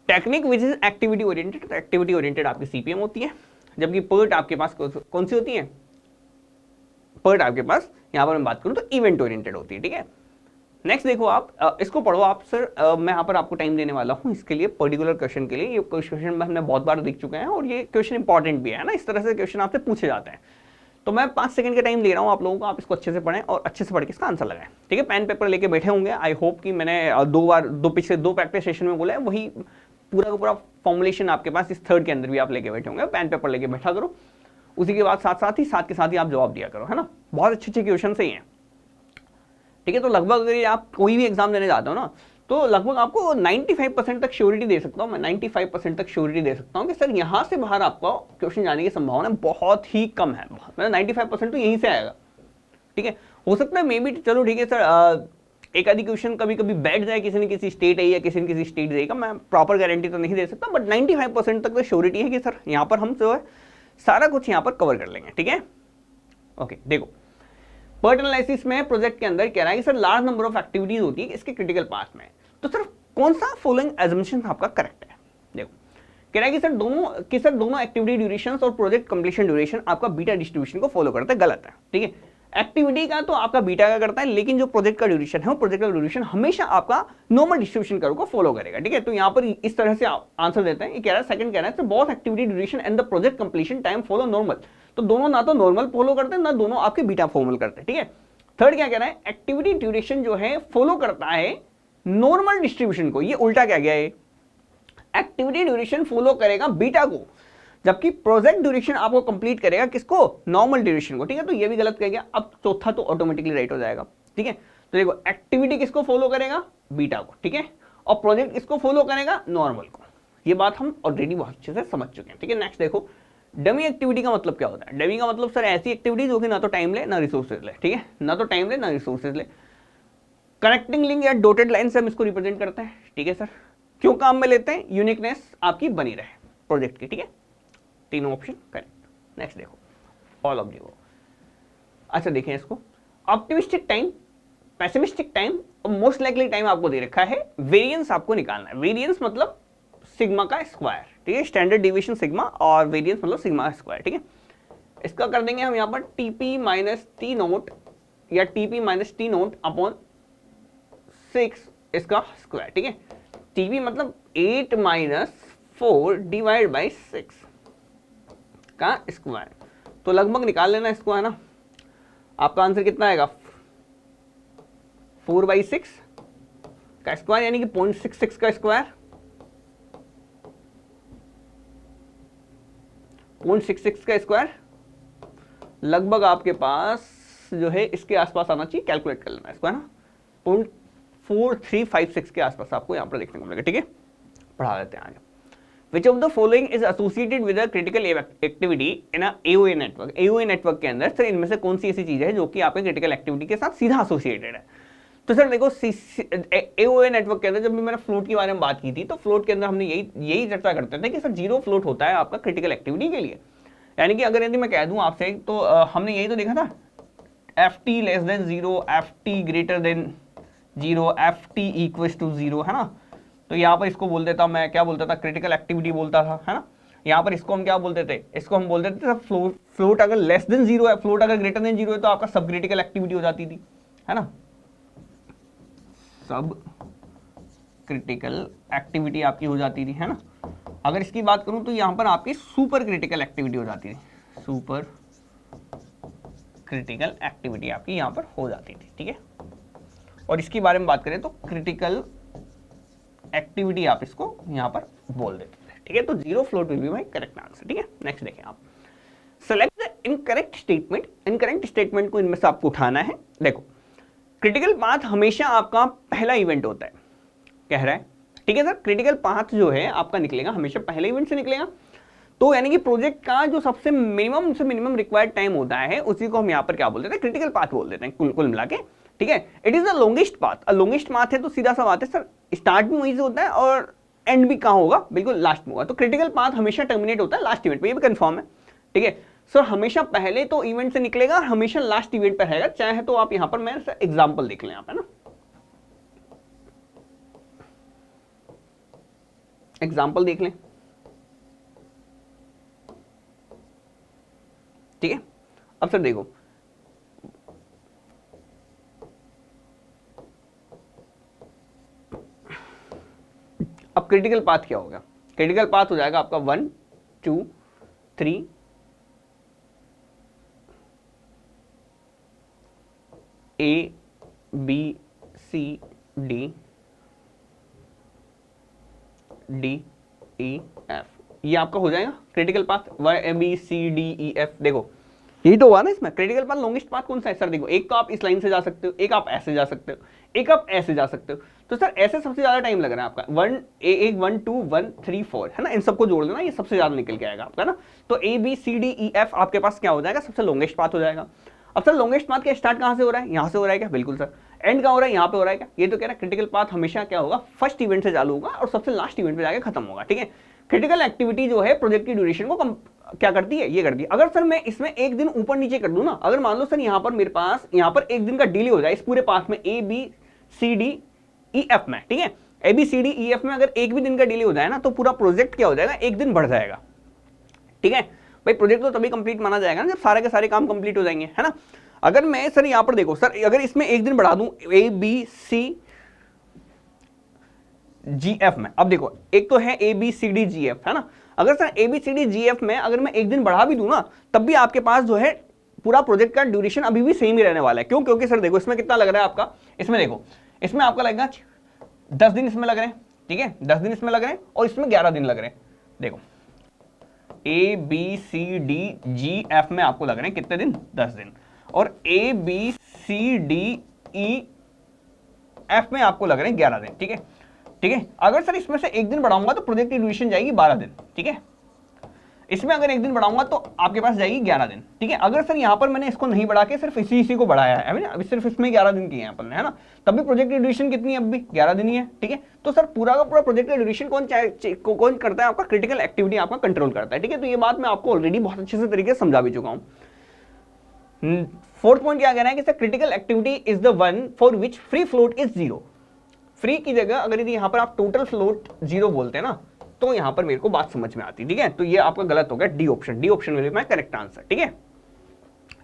Technique which is activity oriented, तो एक्टिविटी ओरिएंटेड आपकी सीपीएम होती है, जबकि पर्ट आपके पास कौन सी होती है? पर्ट आपके पास यहां पर मैं बात करूं तो इवेंट ओरिएंटेड होती है, ठीक है। नेक्स्ट देखो आप इसको पढ़ो आप सर, मैं यहाँ पर आपको टाइम देने वाला हूँ इसके लिए, पर्टिकुलर क्वेश्चन के लिए। ये क्वेश्चन में हमने बहुत बार देख चुके हैं और ये क्वेश्चन इंपॉर्टेंट भी है ना, इस तरह से क्वेश्चन आपसे पूछे जाते हैं। तो मैं 5 सेकंड का टाइम दे रहा हूँ आप लोगों को, आप इसको अच्छे से पढ़ें और अच्छे से पढ़ के इसका आंसर लगाएं, ठीक है। पेन पेपर लेके बैठे होंगे, आई होप कि मैंने पिछले 2 प्रैक्टिस सेशन में बोला है, वही पूरा का पूरा फॉर्मुलेशन आपके पास इस थर्ड के अंदर भी आप लेके बैठे होंगे। पेन पेपर लेके बैठा करो, उसी के बाद साथ के साथ ही आप जवाब दिया करो, है ना। बहुत अच्छे क्वेश्चन से ही हैं, ठीक है। तो लगभग अगर आप कोई भी एग्जाम देने जाते हो ना, तो लगभग आपको 95% तक श्योरिटी दे सकता हूँ मैं, 95% तक श्योरिटी दे सकता हूँ कि सर यहाँ से बाहर आपका क्वेश्चन जाने की संभावना बहुत ही कम है, मतलब 95% तो यहीं से आएगा, ठीक है। हो सकता है मे बी, चलो ठीक है सर, एक आधी क्वेश्चन कभी कभी बैठ जाए किसी न किसी स्टेट है या किसी न किसी स्टेट जाएगा, मैं प्रॉपर गारंटी तो नहीं दे सकता, बट 95% तक तो श्योरिटी है कि सर यहाँ पर हम जो है सारा कुछ यहाँ पर कवर कर लेंगे, ठीक है। ओके देखो PERT एनालिसिस में प्रोजेक्ट के अंदर कह रहा है कि sir large number of activities होती है इसके क्रिटिकल पाथ में, तो सर कौन सा फॉलोइंग एजम्पशन आपका करेक्ट है? देखो कह रहा है कि सर दोनों एक्टिविटी ड्यूरेशन और प्रोजेक्ट कंप्लीशन ड्यूरेशन आपका बीटा डिस्ट्रीब्यूशन को फॉलो करता है। गलत है, ठीक है। एक्टिविटी का तो आपका बीटा का करता है, लेकिन जो प्रोजेक्ट का ड्यूरेशन है वो प्रोजेक्ट का ड्यूरेशन हमेशा आपका नॉर्मल डिस्ट्रीब्यूशन कर्व को फॉलो करेगा, ठीक है। तो यहाँ पर इस तरह से आंसर देते हैं, कह रहा है सेकंड कह रहा है both activity duration and the project completion time follow normal, तो दोनों ना तो नॉर्मल फॉलो करते हैं ना दोनों आपके बीटा फॉर्मल करते हैं, ठीक है। थर्ड क्या कह रहा है, एक्टिविटी ड्यूरेशन जो है फॉलो करता है नॉर्मल डिस्ट्रीब्यूशन को, ये उल्टा क्या गया है, एक्टिविटी ड्यूरेशन फॉलो करेगा बीटा को, जबकि प्रोजेक्ट ड्यूरेशन आपको कंप्लीट करेगा किसको, नॉर्मल ड्यूरेशन को, ठीक है। तो ये भी गलत कह गया। अब चौथा तो ऑटोमेटिकली राइट हो जाएगा, ठीक है। तो देखो एक्टिविटी किसको फॉलो करेगा, बीटा को, ठीक है, और प्रोजेक्ट किसको फॉलो करेगा, नॉर्मल को। ये बात हम ऑलरेडी बहुत अच्छे से समझ चुके हैं, ठीक है। नेक्स्ट देखो, डमी एक्टिविटी का मतलब क्या होता है? डमी का मतलब सर ऐसी एक्टिविटी जो कि ना तो टाइम ले ना रिसोर्सेज ले, ठीक है, ना तो टाइम ले ना रिसोर्सेज ले। कनेक्टिंग लिंक या डॉटेड लाइन से हम इसको रिप्रेजेंट करते हैं, ठीक है सर। क्यों काम में लेते हैं, यूनिकनेस आपकी बनी रहे प्रोजेक्ट की, ठीक है। तीनों ऑप्शन करेक्ट। नेक्स्ट देखो, ऑल ऑफ दी। अच्छा देखें इसको, ऑप्टिमिस्टिक टाइम, पेसिमिस्टिक टाइम और मोस्ट लाइकली टाइम आपको दे रखा है, वेरिएंस आपको निकालना है। वेरिएंस मतलब सिग्मा का स्क्वायर, ठीक है, स्टैंडर्ड डिविएशन सिग्मा, और वेरिएंस मतलब सिग्मा का स्क्वायर, ठीक है। इसका कर देंगे हम यहाँ पर टीपी माइनस टी नोट या TP minus T naught upon 6 इसका स्क्वायर, ठीक है। टीपी मतलब 8 माइनस 4 डिवाइड बाई 6 का स्क्वायर, तो लगभग निकाल लेना इसको, है ना। आपका आंसर कितना आएगा, 4/6 का स्क्वायर यानी कि 0.66 का स्क्वायर, 0.66 का स्क्वायर लगभग आपके पास जो है इसके आसपास आना चाहिए, कैलकुलेट कर लेना इसको, है ना। 0.4356 के आसपास आपको यहाँ पर देखने को मिलेगा, ठीक है। पढ़ा देते हैं आगे। Which of the following is associated with a critical activity in a AOA network? AOA network के अंदर सर इनमें से कौन सी ऐसी चीज है जो कि आपके क्रिटिकल एक्टिविटी के साथ सीधा एसोसिएटेड है? तो सर देखो AOA नेटवर्क के अंदर जब भी मैंने फ्लोट के बारे में बात की थी, तो फ्लोट के अंदर हमने यही चर्चा करते थे कि सर जीरो फ्लोट होता है आपका क्रिटिकल एक्टिविटी के लिए। यानी कि अगर यदि मैं कह दूं आपसे, तो हमने यही तो देखा था, FT less than 0, FT greater than 0, FT equals to 0, है ना। तो यहाँ पर इसको बोल देता, मैं क्या बोलता था, क्रिटिकल एक्टिविटी बोलता था, है ना। यहाँ पर इसको हम क्या बोलते थे, इसको हम बोलते थे फ्लोट अगर लेस देन 0 है, फ्लोट अगर ग्रेटर देन 0 है, तो आपका सब क्रिटिकल एक्टिविटी हो जाती थी, है ना। सब क्रिटिकल एक्टिविटी आपकी हो जाती थी, है ना। अगर इसकी बात करूं तो यहाँ पर आपकी सुपर क्रिटिकल एक्टिविटी हो जाती थी, सुपर क्रिटिकल एक्टिविटी आपकी यहाँ पर हो जाती थी, ठीक है। और इसके बारे में बात करें तो क्रिटिकल एक्टिविटी आप इसको यहाँ पर बोल देते थे, ठीक है। तो zero float will be my correct answer, ठीक है। नेक्स्ट देखें आप, select the incorrect statement. Incorrect statement को इनमें से आपको उठाना है। देखो क्रिटिकल पाथ हमेशा आपका पहला इवेंट होता है, कह रहा है, ठीक है सर। क्रिटिकल पाथ जो है आपका निकलेगा हमेशा पहले इवेंट से निकलेगा, तो यानी कि प्रोजेक्ट का जो सबसे मिनिमम से मिनिमम रिक्वायर्ड टाइम होता है उसी को हम यहाँ पर क्या बोल देते हैं, क्रिटिकल पाथ बोल देते हैं कुल मिला के, ठीक है। It is the longest path. Longest path है तो सीधा सा बात है सर, स्टार्ट भी वहीं से होता है और एंड भी कहाँ होगा, बिल्कुल लास्ट में होगा। तो क्रिटिकल पाथ हमेशा टर्मिनेट होता है लास्ट इवेंट पे, ये भी कंफर्म है, ठीक है सर। हमेशा पहले तो इवेंट से निकलेगा और हमेशा लास्ट इवेंट पर रहेगा, चाहे तो आप यहाँ पर मैं एग्जाम्पल देख लें, आप, है ना। एग्जाम्पल देख लें, ठीक है। अब सर देखो, अब क्रिटिकल पाथ क्या होगा, क्रिटिकल पाथ हो जाएगा आपका 1 2 3 A B C D D E F, ये आपका हो जाएगा critical path. A B C D E F, देखो यही तो हुआ ना इसमें। क्रिटिकल पाथ लॉन्गेस्ट पाथ कौन सा है सर, देखो एक तो आप इस लाइन से जा सकते हो, एक आप ऐसे जा सकते हो, एक आप ऐसे जा सकते हो। तो सर ऐसे सबसे ज्यादा टाइम लग रहा है आपका 1 1 2 1 3 4, है ना। इन सबको जोड़ देना, ये सबसे ज्यादा निकल के आएगा आपका ना। तो A B C D E F आपके पास क्या हो जाएगा, सबसे लॉन्गेस्ट पाथ हो जाएगा। अब सर लॉन्गेस्ट पाथ का स्टार्ट कहां से हो रहा है, यहां से हो रहा है क्या, बिल्कुल सर। एंड कहां हो रहा है, यहां पे हो रहा है क्या, ये तो कह रहा है क्रिटिकल पाथ हमेशा क्या होगा, फर्स्ट इवेंट से चालू होगा और सबसे लास्ट इवेंट पे जाकर खत्म होगा, ठीक है। क्रिटिकल एक्टिविटी जो है प्रोजेक्ट की ड्यूरेशन को क्या करती है, ये करती है। अगर सर मैं इसमें एक दिन ऊपर नीचे कर दूं ना, अगर मान लो सर यहाँ पर मेरे पास यहाँ पर एक दिन का डिले हो जाए इस पूरे पाथ में ABCDEF में, ठीक है, ABCDEF में अगर एक भी दिन का डिले हो जाए ना तो पूरा प्रोजेक्ट क्या हो जाएगा, एक दिन बढ़ जाएगा, ठीक है भाई। प्रोजेक्ट तो तभी कंप्लीट माना जाएगा ना जब सारे के सारे काम कंप्लीट हो जाएंगे, है ना। अगर मैं सर यहाँ पर देखो सर, अगर इसमें एक दिन बढ़ा दूं ABCGF में, अब देखो एक तो है ABCDGF, है ना। अगर सर ABCDGF में अगर मैं एक दिन बढ़ा भी दूं ना तब भी आपके पास जो है पूरा प्रोजेक्ट का ड्यूरेशन अभी भी सेम ही रहने वाला है। क्यों? क्योंकि सर देखो इसमें कितना लग रहा है आपका, इसमें देखो इसमें आपका लगेगा 10 दिन इसमें लग रहे हैं, ठीक है, 10 दिन इसमें लग रहे हैं और इसमें 11 दिन लग रहे हैं। देखो ABCDGF में आपको लग रहे हैं कितने दिन, 10 दिन, और ABCDEF में आपको लग रहे हैं 11 दिन, ठीक है, ठीक है। अगर सर इसमें से एक दिन बढ़ाऊंगा तो प्रोजेक्ट की ड्यूरेशन जाएगी 12 दिन, ठीक है। इसमें अगर एक दिन बढ़ाऊंगा तो आपके पास जाएगी 11 दिन, ठीक है। अगर सर यहाँ पर मैंने इसको नहीं बढ़ा के सिर्फ इसी को बढ़ाया है ना, अभी सिर्फ इसमें 11 दिन की है अपन ने, है ना, तब भी प्रोजेक्ट की ड्यूरेशन कितनी है, अब भी 11 दिन ही है, ठीक है। तो सर पूरा का पूरा प्रोजेक्ट का ड्यूरेशन कौन करता है, आपका क्रिटिकल एक्टिविटी आपका कंट्रोल करता है, ठीक है। तो ये बात मैं आपको ऑलरेडी बहुत अच्छे से तरीके से समझा भी चुका हूँ। फोर्थ पॉइंट क्या कहना है कि sir critical activity is the one for which free float is 0। Free की जगह अगर यदि यहाँ पर आप टोटल फ्लोट 0 बोलते हैं ना तो यहाँ पर मेरे को बात समझ में आती, ठीक है। तो ये आपका गलत हो गया, D option will be my correct answer, ठीक है।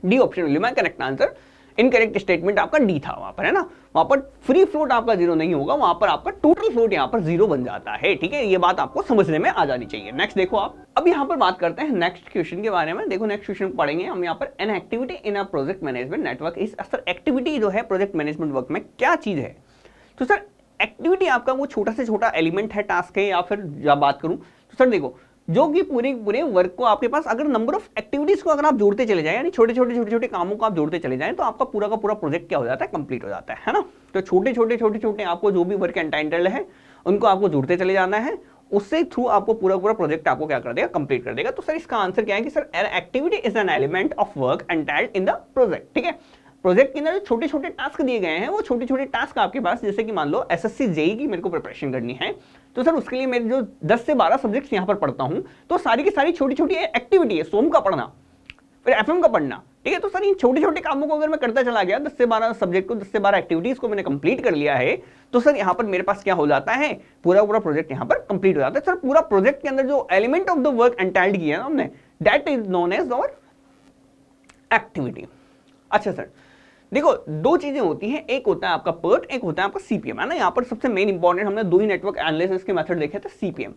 D option will be my correct answer. Incorrect statement आपका डी था वहां पर, है ना। वहां पर फ्री फ्लोट आपका 0 नहीं होगा, वहां पर आपका टोटल फ्लोट यहाँ पर 0 बन जाता है, ठीक है। ये बात आपको समझने में आ जानी चाहिए। नेक्स्ट देखो आप, अब यहाँ पर बात करते हैं नेक्स्ट क्वेश्चन के बारे में। देखो नेक्स्ट क्वेश्चन पढ़ेंगे हम यहाँ पर, an activity in a project management network is, sir activity जो है प्रोजेक्ट मैनेजमेंट वर्क में क्या चीज है। तो सर एक्टिविटी आपका वो छोटा से छोटा एलिमेंट है, टास्क है, या फिर जब बात करूं तो सर देखो जो कि पूरे वर्क को आपके पास अगर नंबर ऑफ एक्टिविटीज को अगर आप जोड़ते चले जाएं, यानी छोटे छोटे कामों को आप जोड़ते चले जाएं तो आपका पूरा का पूरा प्रोजेक्ट क्या हो जाता है, कंप्लीट हो जाता है ना। तो छोटे छोटे आपको जो भी वर्क एंटाइटल्ड है उनको आपको जोड़ते चले जाना है, उससे थ्रू आपको पूरा प्रोजेक्ट आपको क्या कर देगा, कंप्लीट कर देगा। तो सर इसका आंसर क्या है कि sir activity is an element of work entitled in the project, ठीक है। प्रोजेक्ट के अंदर जो छोटे छोटे टास्क दिए गए हैं वो छोटे छोटे टास्क आपके पास, जैसे कि मान लो एसएससी जेईई की मेरे को प्रिपरेशन करनी है तो सर उसके लिए मैं जो 10 से 12 सब्जेक्ट्स यहाँ पर पढ़ता हूँ तो सारी की सारी छोटी छोटी एक्टिविटी है, सोम का पढ़ना फिर एफएम का पढ़ना, ठीक है। तो सर इन छोटे छोटे कामों को अगर मैं करता चला गया 10 से 12 सब्जेक्ट को, 10 से 12 एक्टिविटीज को मैंने कंप्लीट कर लिया है तो सर यहाँ पर मेरे पास क्या हो जाता है, पूरा प्रोजेक्ट यहाँ पर कंप्लीट हो जाता है। सर पूरा प्रोजेक्ट के अंदर जो element of the work entailed किया है हमने, that is known as our activity. अच्छा सर देखो दो चीजें होती हैं, एक होता है आपका PERT, एक होता है आपका CPM, है ना। यहाँ पर सबसे मेन इंपॉर्टेंट हमने दो ही नेटवर्क एनालिसिस के मेथड देखे थे, CPM।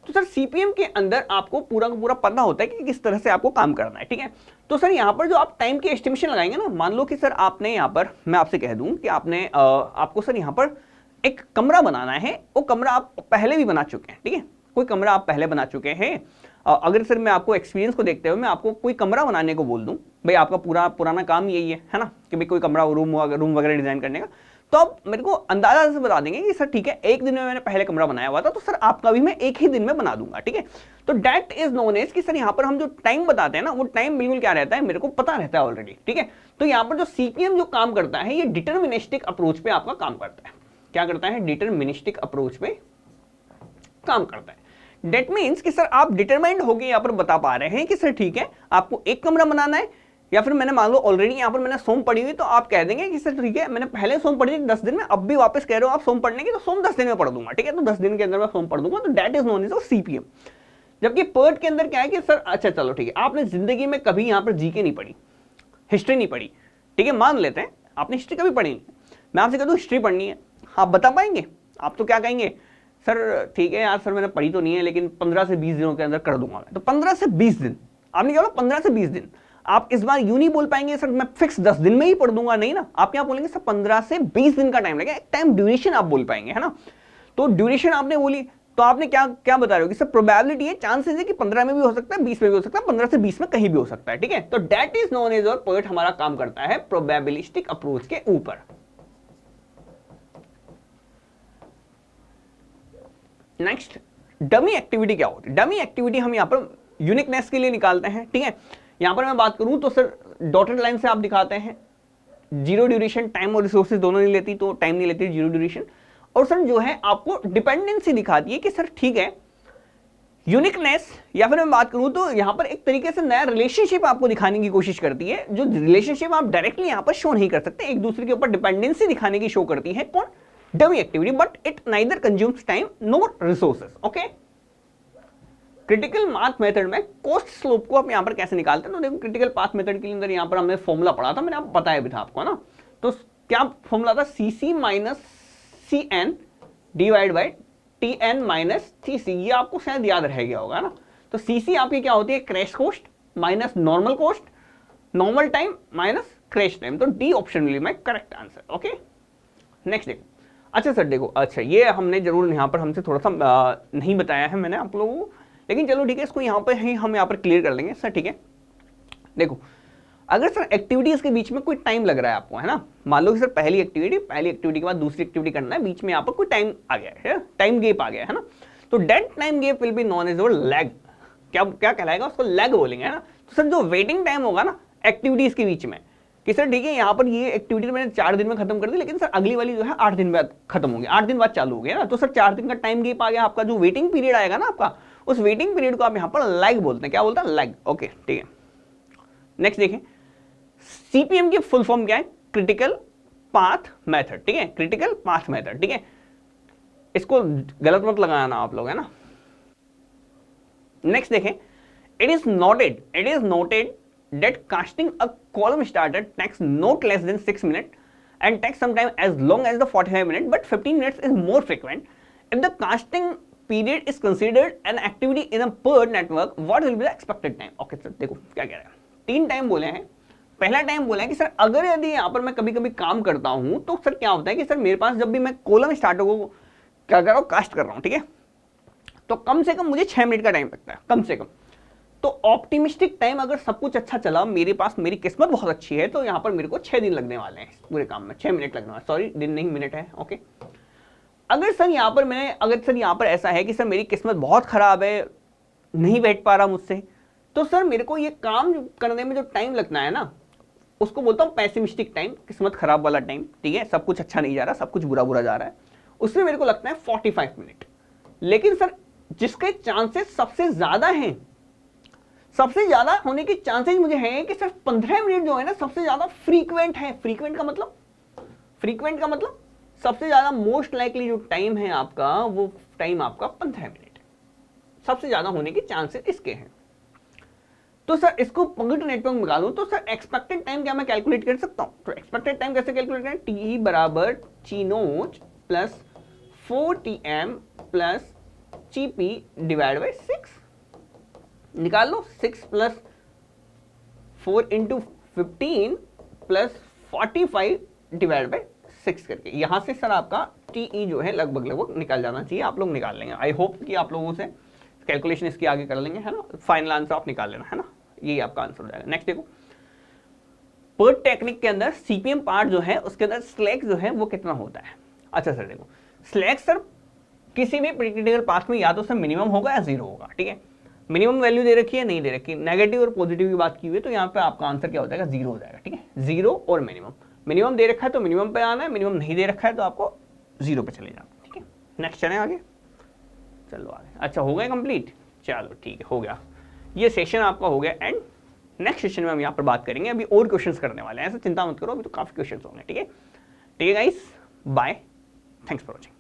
तो सर CPM के अंदर आपको पूरा का पूरा पता होता है कि किस तरह से आपको काम करना है, ठीक है। तो सर यहाँ पर जो आप टाइम की एस्टिमेशन लगाएंगे ना, मान लो कि सर आपने यहाँ पर, मैं आपसे कह दूं कि आपने आपको सर यहाँ पर एक कमरा बनाना है, वो कमरा आप पहले भी बना चुके हैं, ठीक है, कोई कमरा आप पहले बना चुके हैं। अगर सर मैं आपको एक्सपीरियंस को देखते हुए मैं आपको कोई कमरा बनाने को बोल दूं, भाई आपका पुराना काम यही है ना, कि भाई कोई कमरा रूम वगैरह डिजाइन करने का, तो आप मेरे को अंदाजा से बता देंगे कि सर ठीक है एक दिन में मैंने पहले कमरा बनाया हुआ था तो सर आपका भी मैं एक ही दिन में बना दूंगा, ठीक है। तो दैट इज नोन एज कि सर यहाँ पर हम जो टाइम बताते हैं ना वो टाइम बिल्कुल क्या रहता है, मेरे को पता रहता है ऑलरेडी, ठीक है। तो यहाँ पर जो CPM जो काम करता है ये डिटर्मिनिस्टिक अप्रोच पे आपका काम करता है। क्या करता है, डिटर्मिनिस्टिक अप्रोच पे काम करता है। That means कि सर आप डिटरमाइंड होके यहाँ पर बता पा रहे हैं कि सर ठीक है आपको एक कमरा बनाना है, या फिर मैंने मान लो ऑलरेडी यहाँ पर मैंने सोम पढ़ी हुई तो आप कह देंगे कि सर ठीक है मैंने पहले सोम पढ़ी थी 10 दिन में, अब भी वापस कह रहे हो आप सोम पढ़ने की तो सोम 10 दिन में पढ़ दूंगा, ठीक है। तो 10 दिन के अंदर मैं सोम पढ़ दूंगा, तो that is known as CPM। जबकि PERT के अंदर क्या है कि सर अच्छा चलो ठीक है आपने जिंदगी में कभी यहाँ पर GK नहीं पढ़ी, हिस्ट्री नहीं पढ़ी, ठीक है, मान लेते हैं आपने हिस्ट्री कभी पढ़ी नहीं, मैं आपसे कह दूँ हिस्ट्री पढ़नी है, आप बता पाएंगे? आप तो क्या कहेंगे, सर ठीक है यार सर मैंने पढ़ी तो नहीं है लेकिन 15 से 20 दिनों के अंदर कर दूंगा मैं। तो 15 से 20 दिन आपने क्या बोला, 15 से 20 दिन। आप इस बार यूं नहीं बोल पाएंगे सर मैं फिक्स 10 दिन में ही पढ़ दूंगा, नहीं ना, आप क्या बोलेंगे सर 15 से 20 दिन का टाइम लगेगा, एक टाइम ड्यूरेशन आप बोल पाएंगे, है ना। तो ड्यूरेशन आपने बोली तो आपने क्या क्या बता रहे हो कि सर प्रोबेबिलिटी है, चांसेस है कि 15 में भी हो सकता है, 20 में भी हो सकता है, 15 से 20 में कहीं भी हो सकता है, ठीक है। तो दैट इज नोन एज और PERT हमारा काम करता है प्रोबेबिलिस्टिक अप्रोच के ऊपर। नेक्स्ट डमी एक्टिविटी क्या होती है। डमी एक्टिविटी हम यहाँ पर यूनिकनेस के लिए निकालते हैं, ठीक है। यहाँ पर मैं बात करूं तो सर डॉटेड लाइन से आप दिखाते हैं, जीरो ड्यूरेशन, टाइम और रिसोर्सेज दोनों नहीं लेती, तो टाइम नहीं लेती, जीरो ड्यूरेशन। और सर जो है आपको डिपेंडेंसी दिखाती है कि सर ठीक है यूनिकनेस या फिर मैं बात करूं तो यहां पर एक तरीके से नया रिलेशनशिप आपको दिखाने की कोशिश करती है, जो रिलेशनशिप आप डायरेक्टली यहां पर शो नहीं कर सकते, एक दूसरे के ऊपर डिपेंडेंसी दिखाने की शो करती है कौन, dummy activity, but it neither consumes time NOR resources. Okay, critical path method में कॉस्ट स्लोप को आप यहां पर कैसे निकालते हैं, तो देखो क्रिटिकल पाथ मेथड के अंदर यहां पर हमने फॉर्मूला पढ़ा था, मैंने आपको बताया भी था आपको ना, तो क्या फॉर्मूला था, CC minus C N divide by T N minus C C, ये आपको शायद याद रह गया होगा ना। तो सीसी आपकी क्या होती है, crash cost minus normal cost, normal time minus crash time, तो D option will be my correct answer. Okay, next देखो, अच्छा सर देखो, अच्छा ये हमने जरूर यहाँ पर हमसे थोड़ा सा नहीं बताया है मैंने आप लोगों को, लेकिन चलो ठीक है, इसको यहाँ पर ही हम यहाँ पर क्लियर कर लेंगे सर, ठीक है। देखो अगर सर एक्टिविटीज के बीच में कोई टाइम लग रहा है आपको, है ना, मान लो कि सर पहली एक्टिविटी के बाद दूसरी एक्टिविटी करना है, बीच में यहाँ पर कोई टाइम आ गया है, टाइम गैप आ गया है ना, तो that time gap will be known as lag, क्या क्या कहलाएगा, उसको लैग बोलेंगे, है ना। तो सर जो वेटिंग टाइम होगा ना एक्टिविटीज के बीच में, कि सर ठीक है यहाँ पर ये एक्टिविटी मैंने 4 दिन में खत्म कर दी, लेकिन सर अगली वाली जो है 8 दिन बाद खत्म होगी, 8 दिन बाद चालू हो गया ना, तो सर 4 दिन का टाइम गैप आ गया, आपका जो वेटिंग पीरियड आएगा ना आपका, उस वेटिंग पीरियड को आप यहाँ पर लैग बोलते हैं, क्या बोलते हैं, लैग। ओके ठीक है, नेक्स्ट देखें, सीपीएम की फुल फॉर्म क्या है, क्रिटिकल पाथ मेथड, ठीक है, क्रिटिकल पाथ मेथड, ठीक है, इसको गलत मत लगाना आप लोग, है ना। नेक्स्ट देखें, it is noted that casting a column starter takes not less than 6 minutes and takes sometime as long as the 45 minutes, but 15 minutes is more frequent. If the casting period is considered an activity in a per network, what will be the expected time? Okay sir देखो क्या कह रहे हैं, 3 time बोले हैं। पहला time बोला है कि सर अगर यदि यहाँ पर मैं कभी कभी काम करता हूँ तो सर क्या होता है कि सर मेरे पास जब भी मैं कॉलम स्टार्टर को क्या कर रहा हूँ, कास्ट कर रहा हूँ, ठीक है, तो कम से कम मुझे 6 मिनट का टाइम लगता है, कम से कम। तो ऑप्टिमिस्टिक टाइम अगर सब कुछ अच्छा चला, मेरे पास मेरी किस्मत बहुत अच्छी है, तो यहां पर मेरे को 6 दिन लगने वाले हैं पूरे काम में, 6 मिनट लगने वाले, सॉरी दिन नहीं मिनट है। ओके, अगर सर यहां पर ऐसा है कि सर मेरी किस्मत बहुत खराब है, नहीं बैठ पा रहा मुझसे, तो सर मेरे को ये काम करने में जो टाइम लगना है ना, उसको बोलता हूं पैसिमिस्टिक टाइम, किस्मत खराब वाला टाइम, ठीक है, सब कुछ अच्छा नहीं जा रहा, सब कुछ बुरा बुरा जा रहा है, उसमें मेरे को लगता है 45 मिनट। लेकिन सर जिसके चांसेस सबसे ज्यादा हैं, सबसे ज्यादा होने के चांसेस मुझे हैं कि सिर्फ 15 मिनट जो है ना सबसे ज्यादा फ्रीक्वेंट है। फ्रीक्वेंट का मतलब सबसे ज्यादा मोस्ट लाइकली जो टाइम है आपका, वो टाइम आपका 15 मिनट है, सबसे ज्यादा होने के चांसेस इसके हैं। तो सर इसको पॉकेट नेटवर्क में निकालूं तो सर एक्सपेक्टेड टाइम क्या मैं कैलकुलेट कर सकता हूं, तो एक्सपेक्टेड टाइम कैसे कैलकुलेट करें, टी बराबर T note plus 4tm plus TP divide by 6, निकाल लो, 6 plus 4 into 15 plus 45 divide by 6 करके, यहां से सर आपका टीई जो है लगभग निकल जाना चाहिए, आप लोग निकाल लेंगे। आई होप कि आप लोगों से कैलकुलेशन इसकी आगे कर लेंगे, है ना, फाइनल आंसर आप निकाल लेना, है ना, यही आपका आंसर हो जाएगा। नेक्स्ट देखो, पर्ट टेक्निक के अंदर सीपीएम पार्ट जो है उसके अंदर स्लैक जो है वो कितना होता है। अच्छा सर देखो, स्लैक सर किसी भी क्रिटिकल पाथ में या तो सर मिनिमम होगा या जीरो होगा, ठीक है, मिनिमम वैल्यू दे रखी है, नहीं दे रखी, नेगेटिव और पॉजिटिव की बात की हुई है, तो यहाँ पे आपका आंसर क्या हो जाएगा, जीरो हो जाएगा, ठीक है, जीरो और मिनिमम दे रखा है तो मिनिमम पे आना है, मिनिमम नहीं दे रखा है तो आपको जीरो पे चले जाना, ठीक है। नेक्स्ट चले आगे, चलो आगे, अच्छा हो गया कंप्लीट, चलो ठीक है, हो गया, ये सेशन आपका हो गया एंड। नेक्स्ट सेशन में हम यहाँ पर बात करेंगे, अभी और क्वेश्चंस करने वाले हैं, ऐसा चिंता मत करो, अभी तो काफी क्वेश्चंस होंगे, ठीक है guys, bye, thanks for watching.